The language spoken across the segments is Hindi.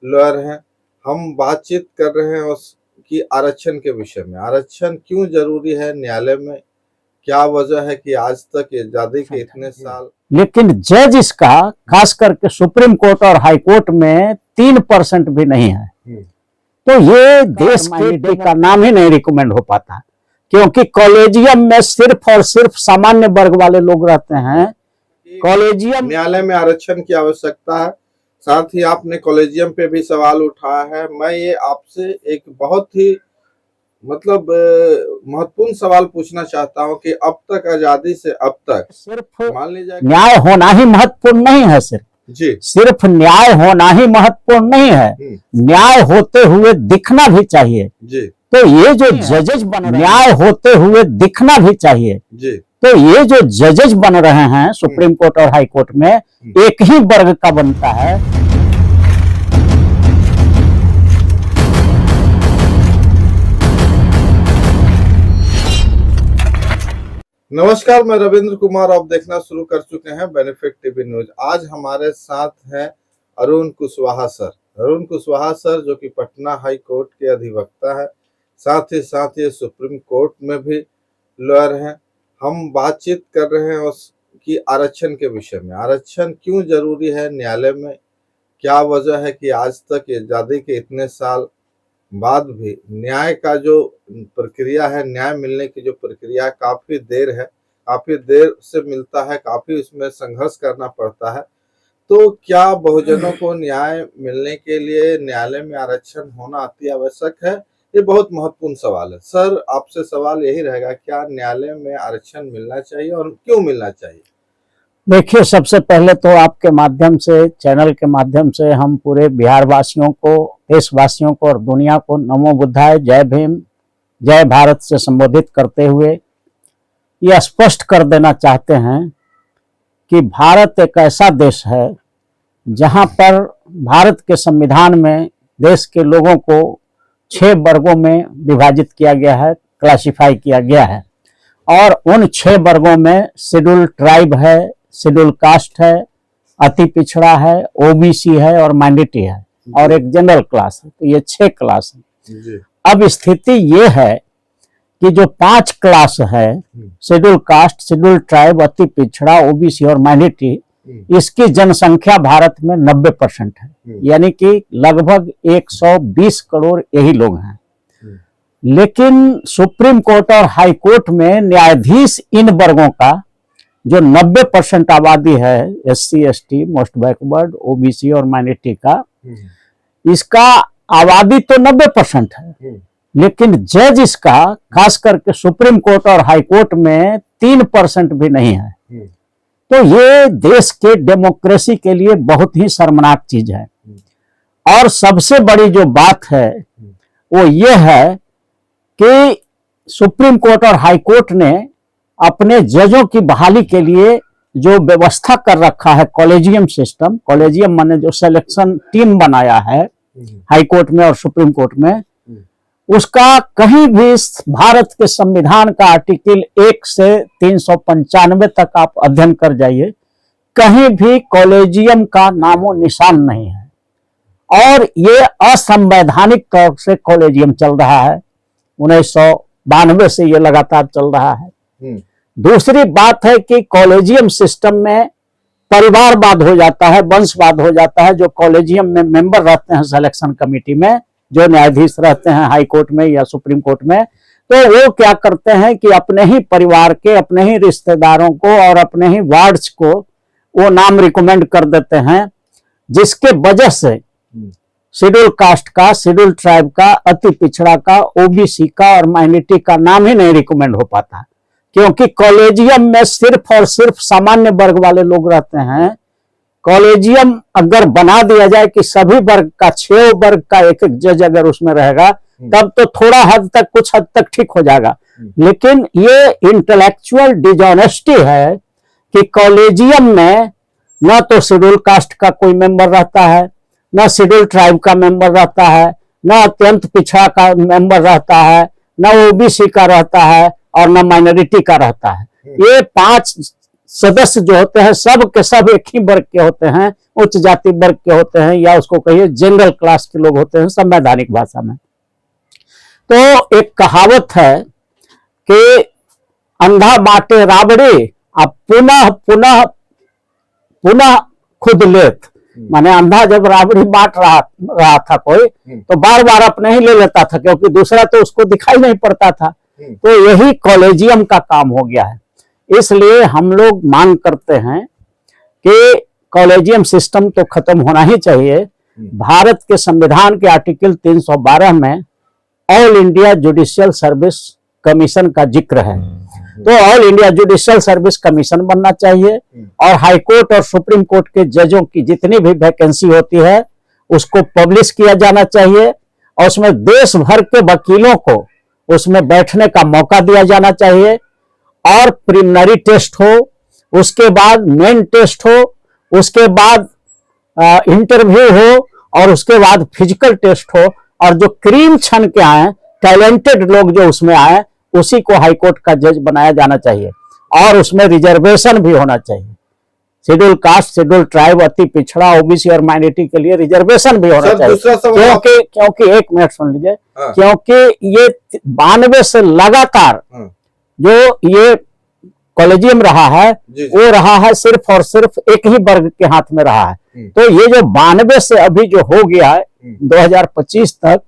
लॉयर हैं। हम बातचीत कर रहे हैं उसकी आरक्षण के विषय में। आरक्षण क्यों जरूरी है न्यायालय में, क्या वजह है कि आज तक आजादी के इतने साल। लेकिन जज इसका खास करके सुप्रीम कोर्ट और हाई कोर्ट में 3% भी नहीं है, तो ये देश के का नाम ही नहीं रिकमेंड हो पाता, क्योंकि कॉलेजियम में सिर्फ और सिर्फ सामान्य वर्ग वाले लोग रहते हैं। कॉलेजियम न्यायालय में आरक्षण की आवश्यकता है। साथ ही आपने कॉलेजियम पे भी सवाल उठाया है। मैं ये आपसे एक बहुत ही महत्वपूर्ण सवाल पूछना चाहता हूं कि अब तक आजादी से अब तक सिर्फ मान लीजिए न्याय होना ही महत्वपूर्ण नहीं है, सिर्फ न्याय होना ही महत्वपूर्ण नहीं है, न्याय होते हुए दिखना भी चाहिए जी। तो ये जो जजेज बन रहे हैं, न्याय होते हुए दिखना भी चाहिए जी। तो ये जो जजेज बन रहे हैं सुप्रीम कोर्ट और हाई कोर्ट में, एक ही वर्ग का बनता है। नमस्कार, मैं रविंद्र कुमार, आप देखना शुरू कर चुके हैं बेनिफिट टीवी न्यूज। आज हमारे साथ हैं अरुण कुशवाहा सर। अरुण कुशवाहा सर जो कि पटना हाई कोर्ट के अधिवक्ता है, साथ ही साथ ये सुप्रीम कोर्ट में भी लॉयर हैं। हम बातचीत कर रहे हैं उसकी आरक्षण के विषय में। आरक्षण क्यों जरूरी है न्यायालय में, क्या वजह है कि आज तक आजादी के इतने साल बाद भी न्याय का जो प्रक्रिया है, न्याय मिलने की जो प्रक्रिया काफी देर है, काफी देर से मिलता है, काफी इसमें संघर्ष करना पड़ता है। तो क्या बहुजनों को न्याय मिलने के लिए न्यायालय में आरक्षण होना अति आवश्यक है? ये बहुत महत्वपूर्ण सवाल है। सर, आपसे सवाल यही रहेगा, क्या न्यायालय में आरक्षण मिलना चाहिए और क्यों मिलना चाहिए? देखिए, सबसे पहले तो आपके माध्यम से, चैनल के माध्यम से हम पूरे बिहार वासियों को, देशवासियों को और दुनिया को नमो बुद्धाय, जय भीम, जय भारत से संबोधित करते हुए यह स्पष्ट कर देना चाहते हैं कि भारत एक ऐसा देश है जहां पर भारत के संविधान में देश के लोगों को 6 वर्गों में विभाजित किया गया है, क्लासिफाई किया गया है। और उन 6 वर्गों में शेड्यूल ट्राइब है, शेड्यूल कास्ट है, अति पिछड़ा है, ओबीसी है और माइनॉरिटी है और एक जनरल क्लास है। तो ये 6 क्लास है। अब स्थिति ये है कि जो 5 क्लास है, शेड्यूल कास्ट, शेड्यूल ट्राइब, अति पिछड़ा, ओबीसी और माइनॉरिटी, इसकी जनसंख्या भारत में 90% है, यानी कि लगभग 120 करोड़ यही लोग हैं। लेकिन सुप्रीम कोर्ट और हाई कोर्ट में न्यायाधीश इन वर्गों का जो 90% आबादी है, SC, ST, most backward, OBC और माइनॉरिटी का, इसका आबादी तो 90% है, लेकिन जज इसका खास करके सुप्रीम कोर्ट और हाई कोर्ट में 3% भी नहीं है। तो ये देश के डेमोक्रेसी के लिए बहुत ही शर्मनाक चीज है। और सबसे बड़ी जो बात है वो ये है कि सुप्रीम कोर्ट और हाई कोर्ट ने अपने जजों की बहाली के लिए जो व्यवस्था कर रखा है, कॉलेजियम सिस्टम, कॉलेजियम माने जो सिलेक्शन टीम बनाया है हाई कोर्ट में और सुप्रीम कोर्ट में, उसका कहीं भी भारत के संविधान का आर्टिकल 1 से 395 तक आप अध्ययन कर जाइए, कहीं भी कॉलेजियम का नामो निशान नहीं है। और ये असंवैधानिक तौर से कॉलेजियम चल रहा है, 1992 से ये लगातार चल रहा है। दूसरी बात है कि कॉलेजियम सिस्टम में परिवारवाद हो जाता है, वंशवाद हो जाता है। जो कॉलेजियम में मेंबर रहते हैं सिलेक्शन कमेटी में, जो न्यायाधीश रहते हैं हाई कोर्ट में या सुप्रीम कोर्ट में, तो वो क्या करते हैं कि अपने ही परिवार के, अपने ही रिश्तेदारों को और अपने ही वार्ड्स को वो नाम रिकमेंड कर देते हैं, जिसके वजह से शेड्यूल कास्ट का, शेड्यूल ट्राइब का, अति पिछड़ा का, ओबीसी का और माइनॉरिटी का नाम ही नहीं रिकमेंड हो पाता, क्योंकि कॉलेजियम में सिर्फ और सिर्फ सामान्य वर्ग वाले लोग रहते हैं। कॉलेजियम अगर बना दिया जाए कि सभी वर्ग का, 6 वर्ग का एक एक जज अगर उसमें रहेगा, तब तो थोड़ा हद तक, कुछ हद तक ठीक हो जाएगा। लेकिन ये इंटेलेक्चुअल डिसऑनेस्टी है कि कॉलेजियम में न तो शेड्यूल कास्ट का कोई मेंबर रहता है, न शेड्यूल ट्राइब का मेंबर रहता है, न अत्यंत पिछड़ा का मेंबर रहता है, न ओबीसी का रहता है और न माइनॉरिटी का रहता है। ये 5 सदस्य जो होते हैं सब के सब एक ही वर्ग के होते हैं, उच्च जाति वर्ग के होते हैं, या उसको कहिए जनरल क्लास के लोग होते हैं संवैधानिक भाषा में। तो एक कहावत है कि अंधा बाटे राबड़ी, अब पुनः पुनः पुनः खुद लेत। माने अंधा जब राबड़ी बांट रहा था कोई, तो बार बार अपने ही ले लेता था, क्योंकि दूसरा तो उसको दिखाई नहीं पड़ता था। तो यही कॉलेजियम का काम हो गया है। इसलिए हम लोग मांग करते हैं कि कॉलेजियम सिस्टम तो खत्म होना ही चाहिए। भारत के संविधान के आर्टिकल 312 में all India judicial service commission का जिक्र है, तो all India judicial service commission बनना चाहिए, और हाई कोर्ट और सुप्रीम कोर्ट के जजों की जितनी भी वैकेंसी होती है उसको पब्लिश किया जाना चाहिए, और उसमें देश भर के वकीलों को उसमें बैठने का मौका दिया जाना चाहिए, और प्रिलिमिनरी टेस्ट हो, उसके बाद मेन टेस्ट हो, उसके बाद इंटरव्यू हो, और उसके बाद फिजिकल टेस्ट हो, और जो क्रीम छन के आए, टैलेंटेड लोग जो उसमें आए, उसी को हाईकोर्ट का जज बनाया जाना चाहिए, और उसमें रिजर्वेशन भी होना चाहिए। शेड्यूल कास्ट, शेड्यूल ट्राइब, अति पिछड़ा, ओबीसी और माइनॉरिटी के लिए रिजर्वेशन भी होना चाहिए। क्योंकि एक मिनट सुन लीजिए, क्योंकि ये 92 से लगातार जो ये कॉलेजियम रहा है, वो रहा है सिर्फ और सिर्फ एक ही वर्ग के हाथ में रहा है। तो ये जो 92 से अभी जो हो गया है 2025 तक,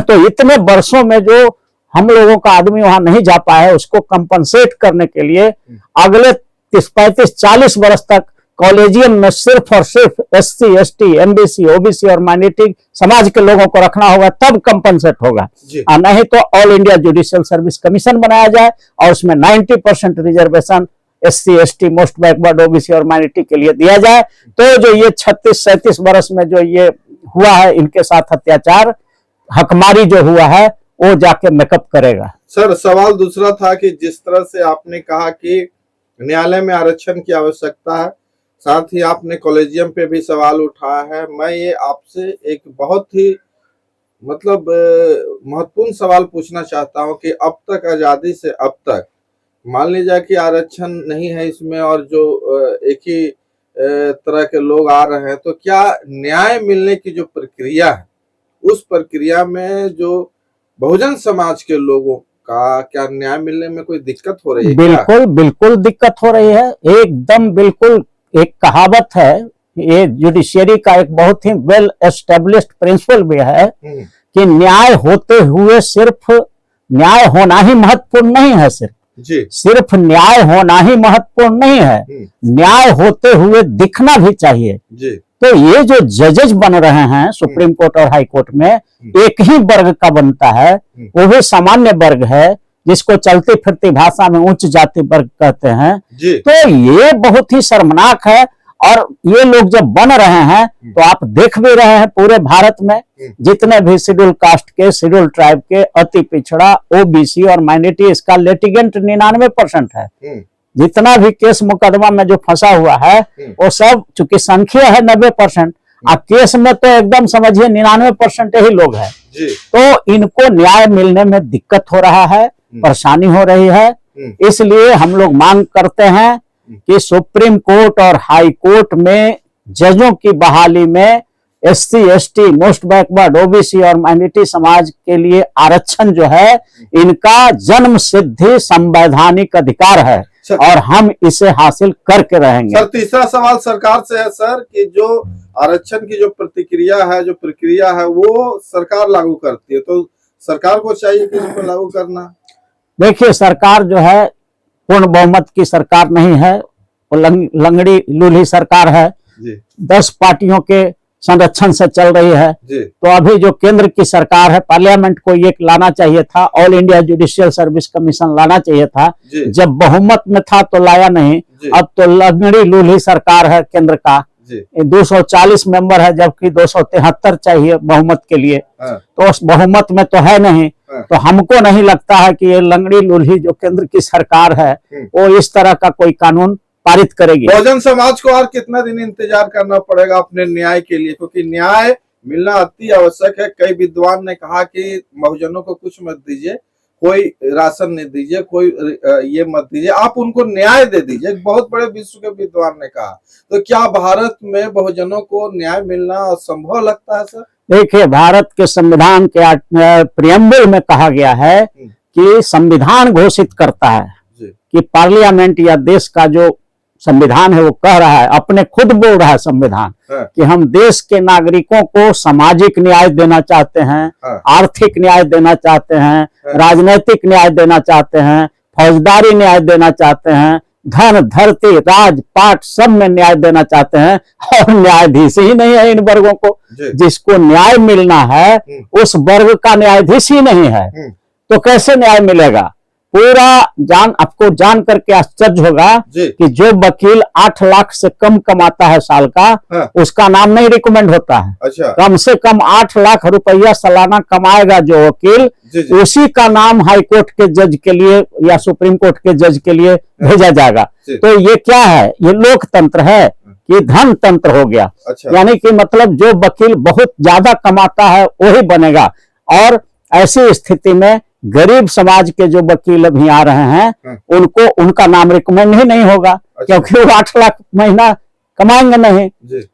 तो इतने वर्षों में जो हम लोगों का आदमी वहां नहीं जा पाया है, उसको कंपनसेट करने के लिए अगले 30-35-40 वर्ष तक कॉलेजियम में सिर्फ और सिर्फ SC, ST, MBC, OBC और माइनॉरिटी समाज के लोगों को रखना होगा, तब कंपनसेट होगा। और नहीं तो all India judicial service commission बनाया जाए, और उसमें 90% reservation SC, ST, most backward, OBC और माइनॉरिटी के लिए दिया जाए। तो जो ये 36-37 वर्ष में जो ये हुआ है इनके साथ अत्याचार, हकमारी जो हुआ है, वो जाके मेकअप करेगा। सर, सवाल दूसरा था कि जिस तरह से आपने कहा कि न्यायालय में आरक्षण की आवश्यकता है, साथ ही आपने कॉलेजियम पे भी सवाल उठाया है। मैं ये आपसे एक बहुत ही मतलब महत्वपूर्ण सवाल पूछना चाहता हूं कि अब तक, आजादी से अब तक, मान लीजिए कि आरक्षण नहीं है इसमें, और जो एक ही तरह के लोग आ रहे हैं, तो क्या न्याय मिलने की जो प्रक्रिया है, उस प्रक्रिया में जो बहुजन समाज के लोगों का क्या न्याय मिलने में कोई दिक्कत हो रही है? बिल्कुल बिल्कुल दिक्कत हो रही है, एकदम बिल्कुल। एक कहावत है, ये जुडिशियरी का एक बहुत ही वेल एस्टेब्लिश्ड प्रिंसिपल भी है कि न्याय होते हुए सिर्फ न्याय होना ही महत्वपूर्ण नहीं है, सिर्फ न्याय होना ही महत्वपूर्ण नहीं है, न्याय होते हुए दिखना भी चाहिए। तो ये जो जजेज बन रहे हैं सुप्रीम कोर्ट और हाई कोर्ट में, एक ही वर्ग का बनता है, वो भी सामान्य वर्ग है, जिसको चलती फिरती भाषा में उच्च जाति वर्ग कहते हैं। तो ये बहुत ही शर्मनाक है। और ये लोग जब बन रहे हैं, तो आप देख भी रहे हैं पूरे भारत में जितने भी शेड्यूल कास्ट के, शेड्यूल ट्राइब के, अति पिछड़ा, ओबीसी और माइनॉरिटी, इसका लिटिगेंट 99% है। जितना भी केस मुकदमा में जो फंसा हुआ है, वो सब चूंकि संख्या है 90%, अब केस में तो एकदम समझिए 99% ही लोग हैं। तो इनको न्याय मिलने में दिक्कत हो रहा है, परेशानी हो रही है। इसलिए हम लोग मांग करते हैं कि सुप्रीम कोर्ट और हाई कोर्ट में जजों की बहाली में SC, ST, most backward, OBC और माइनॉरिटी समाज के लिए आरक्षण जो है, इनका जन्म सिद्ध संवैधानिक अधिकार है, और हम इसे हासिल करके रहेंगे। सर, तीसरा सवाल सरकार से है सर, कि जो आरक्षण की जो प्रतिक्रिया है, जो प्रक्रिया है, वो सरकार लागू करती है, तो सरकार को चाहिए कि इसको लागू करना। देखिए, सरकार जो है पूर्ण बहुमत की सरकार नहीं है, वो लंगड़ी लूली सरकार है, 10 पार्टियों के संरक्षण से चल रही है। तो अभी जो केंद्र की सरकार है, पार्लियामेंट को ये लाना चाहिए था, all India judicial service commission लाना चाहिए था। जब बहुमत में था तो लाया नहीं, अब तो लंगड़ी लूली सरकार है केंद्र का। 240 मेंबर है, जबकि 273 चाहिए बहुमत के लिए, तो उस बहुमत में तो है नहीं। तो हमको नहीं लगता है कि ये लंगड़ी लूली जो केंद्र की सरकार है, वो इस तरह का कोई कानून पारित करेगी। बहुजन समाज को और कितना दिन इंतजार करना पड़ेगा अपने न्याय के लिए, क्योंकि न्याय मिलना अति आवश्यक है। कई विद्वान ने कहा कि बहुजनों को कुछ मत दीजिए, कोई राशन नहीं दीजिए, कोई ये मत दीजिए, आप उनको न्याय दे दीजिए। एक बहुत बड़े विश्व के विद्वान ने कहा। तो क्या भारत में बहुजनों को न्याय मिलना असंभव लगता है सर? देखिए, भारत के संविधान के प्रियम्बल में कहा गया है कि संविधान घोषित करता है कि पार्लियामेंट या देश का जो संविधान है वो कह रहा है, अपने खुद बोल रहा है संविधान कि हम देश के नागरिकों को सामाजिक न्याय देना चाहते हैं, आर्थिक न्याय देना चाहते हैं, राजनीतिक न्याय देना चाहते हैं, फौजदारी न्याय देना चाहते हैं, धन धरती राज पाट सब में न्याय देना चाहते हैं। और न्यायाधीश ही नहीं है इन वर्गों को। जिसको न्याय मिलना है उस वर्ग का न्यायाधीश ही नहीं है, तो कैसे न्याय मिलेगा? पूरा आपको जान करके आश्चर्य होगा कि जो वकील 8 लाख से कम कमाता है साल का, उसका नाम नहीं रिकमेंड होता है। अच्छा। कम से कम 8 लाख रुपया सालाना कमाएगा जो वकील, उसी का नाम हाई कोर्ट के जज के लिए या सुप्रीम कोर्ट के जज के लिए भेजा जाएगा। तो ये क्या है? ये लोकतंत्र है कि धन तंत्र हो गया। अच्छा। यानी कि मतलब जो वकील बहुत ज्यादा कमाता है वही बनेगा। और ऐसी स्थिति में गरीब समाज के जो वकील अभी आ रहे हैं उनको उनका नाम रिकमेंड ही नहीं होगा। अच्छा। क्योंकि वो 8 लाख महीना कमाएंगे नहीं,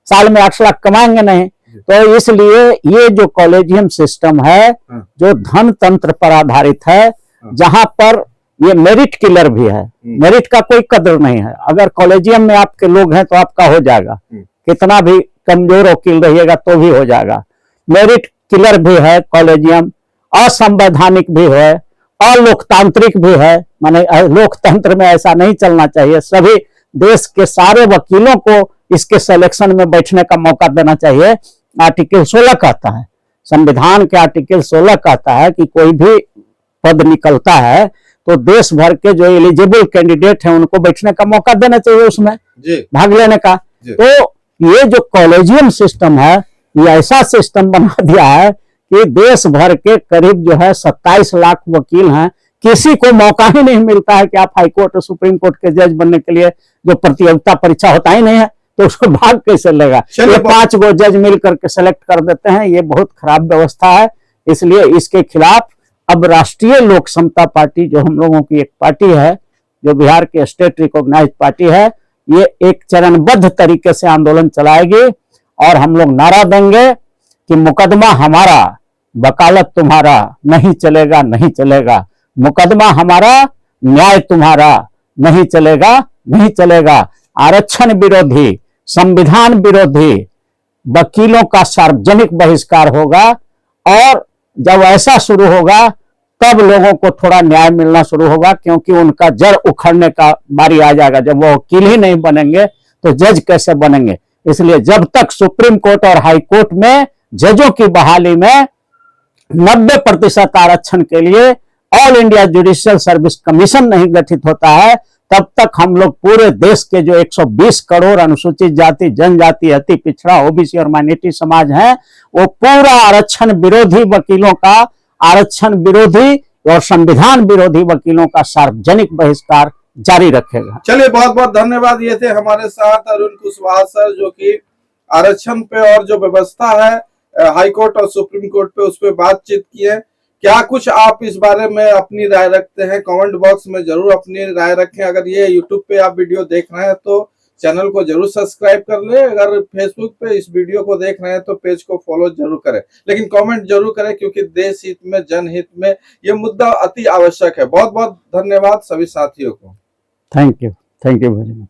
साल में 8 लाख कमाएंगे नहीं। तो इसलिए ये जो कॉलेजियम सिस्टम है जो धन तंत्र पर आधारित है, जहां पर ये मेरिट किलर भी है, मेरिट का कोई कदर नहीं है। अगर कॉलेजियम में आपके लोग हैं तो आपका हो जाएगा, कितना भी कमजोर वकील रहिएगा तो भी हो जाएगा। मेरिट किलर भी है कॉलेजियम, असंवैधानिक भी है, अलोकतांत्रिक भी है। माने लोकतंत्र में ऐसा नहीं चलना चाहिए। सभी देश के सारे वकीलों को इसके सिलेक्शन में बैठने का मौका देना चाहिए। आर्टिकल 16 कहता है, संविधान के आर्टिकल 16 कहता है कि कोई भी पद निकलता है तो देश भर के जो एलिजिबल कैंडिडेट हैं उनको बैठने का मौका देना चाहिए, उसमें भाग लेने का। तो ये जो कॉलेजियम सिस्टम है, ये ऐसा सिस्टम बना दिया है कि देश भर के करीब जो है 27 लाख वकील हैं, किसी को मौका ही नहीं मिलता है कि आप हाई कोर्ट और सुप्रीम कोर्ट के जज बनने के लिए जो प्रतियोगिता परीक्षा होता ही नहीं है, तो उसको भाग कैसे लेगा? ये 5 गो जज मिल करके सेलेक्ट कर देते हैं। ये बहुत खराब व्यवस्था है। इसलिए इसके खिलाफ अब राष्ट्रीय लोक समता पार्टी, जो हम लोगों की एक पार्टी है, जो बिहार के स्टेट रिकॉग्नाइज्ड पार्टी है, ये एक चरणबद्ध तरीके से आंदोलन चलाएगी। और हम लोग नारा देंगे कि मुकदमा हमारा, वकालत तुम्हारा, नहीं चलेगा, नहीं चलेगा। मुकदमा हमारा, न्याय तुम्हारा, नहीं चलेगा, नहीं चलेगा। आरक्षण विरोधी, संविधान विरोधी वकीलों का सार्वजनिक बहिष्कार होगा। और जब ऐसा शुरू होगा तब लोगों को थोड़ा न्याय मिलना शुरू होगा, क्योंकि उनका जड़ उखड़ने का बारी आ जाएगा। जब वो वकील ही नहीं बनेंगे तो जज कैसे बनेंगे? इसलिए जब तक सुप्रीम कोर्ट और हाई कोर्ट में जजों की बहाली में 90% आरक्षण के लिए all India judicial service commission नहीं गठित होता है, तब तक हम लोग पूरे देश के जो 120 करोड़ अनुसूचित जाति, जनजाति, अति पिछड़ा, ओबीसी और माइनॉरिटी समाज है, वो पूरा आरक्षण विरोधी वकीलों का, आरक्षण विरोधी और संविधान विरोधी वकीलों का सार्वजनिक बहिष्कार जारी रखेगा। चलिए, बहुत बहुत धन्यवाद। ये थे हमारे साथ अरुण कुशवाहा सर, जो कि आरक्षण पे और जो व्यवस्था है हाई कोर्ट और सुप्रीम कोर्ट पे, उस पर बातचीत की है। क्या कुछ आप इस बारे में अपनी राय रखते हैं? कमेंट बॉक्स में जरूर अपनी राय रखें। अगर ये यूट्यूब पे आप वीडियो देख रहे हैं तो चैनल को जरूर सब्सक्राइब कर ले। अगर फेसबुक पे इस वीडियो को देख रहे हैं तो पेज को फॉलो जरूर करें, लेकिन कमेंट जरूर करें, क्योंकि देश हित में, जनहित में ये मुद्दा अति आवश्यक है। बहुत बहुत धन्यवाद सभी साथियों को। Thank you very much.